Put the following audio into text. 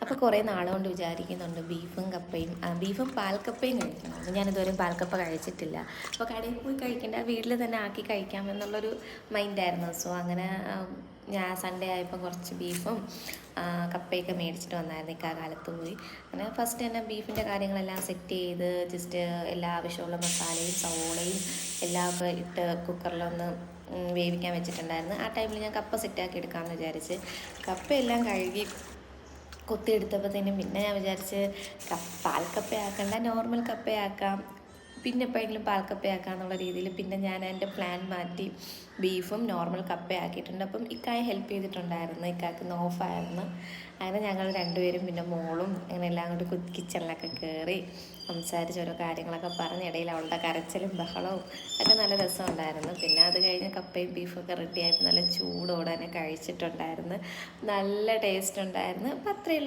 അപ്പോൾ കുറേ നാളുകൊണ്ട് വിചാരിക്കുന്നുണ്ട് ബീഫും കപ്പയും ബീഫും പാൽക്കപ്പയും കഴിക്കണമെന്ന്. ഞാനിതുവരെ പാൽക്കപ്പ കഴിച്ചിട്ടില്ല. അപ്പോൾ കടയിൽ പോയി കഴിക്കേണ്ട വീട്ടിൽ തന്നെ ആക്കി കഴിക്കാമെന്നുള്ളൊരു മൈൻഡായിരുന്നു. സോ അങ്ങനെ ഞാൻ സൺഡേ ആയപ്പോൾ കുറച്ച് ബീഫും കപ്പയൊക്കെ മേടിച്ചിട്ട് വന്നായിരുന്നു. കാലത്ത് പോയി അങ്ങനെ ഫസ്റ്റ് തന്നെ ബീഫിൻ്റെ കാര്യങ്ങളെല്ലാം സെറ്റ് ചെയ്ത് ജസ്റ്റ് എല്ലാ ആവശ്യമുള്ള മസാലയും സവോളയും എല്ലാം ഒക്കെ ഇട്ട് കുക്കറിലൊന്ന് വേവിക്കാൻ വെച്ചിട്ടുണ്ടായിരുന്നു. ആ ടൈമിൽ ഞാൻ കപ്പ സെറ്റാക്കി എടുക്കാമെന്ന് വിചാരിച്ച് കപ്പയെല്ലാം കഴുകി കൊത്തിയെടുത്തപ്പോഴത്തേനും പിന്നെ ഞാൻ വിചാരിച്ച് പാൽക്കപ്പയാക്കണ്ട, നോർമൽ കപ്പയാക്കാം, പിന്നെ എപ്പോഴെങ്കിലും പാൽക്കപ്പയാക്കാം എന്നുള്ള രീതിയിൽ പിന്നെ ഞാൻ എൻ്റെ പ്ലാൻ മാറ്റി ബീഫും നോർമൽ കപ്പയാക്കിയിട്ടുണ്ട്. അപ്പം ഇക്കായെ ഹെൽപ്പ് ചെയ്തിട്ടുണ്ടായിരുന്നു. ഇക്കാക്ക് ഓഫായിരുന്നു. അങ്ങനെ ഞങ്ങൾ രണ്ടുപേരും പിന്നെ മോളും അങ്ങനെ എല്ലാം കൂടി കിച്ചണിലൊക്കെ കയറി സംസാരിച്ച് ഓരോ കാര്യങ്ങളൊക്കെ പറഞ്ഞ് ഇടയിൽ അവളുടെ കരച്ചിലും ബഹളവും ഒക്കെ നല്ല രസമുണ്ടായിരുന്നു. പിന്നെ അത് കഴിഞ്ഞ് കപ്പയും ബീഫൊക്കെ റെഡിയായിട്ട് നല്ല ചൂടോടെ തന്നെ കഴിച്ചിട്ടുണ്ടായിരുന്നു. നല്ല ടേസ്റ്റ് ഉണ്ടായിരുന്നു. അപ്പം അത്രയേ ഉള്ളൂ.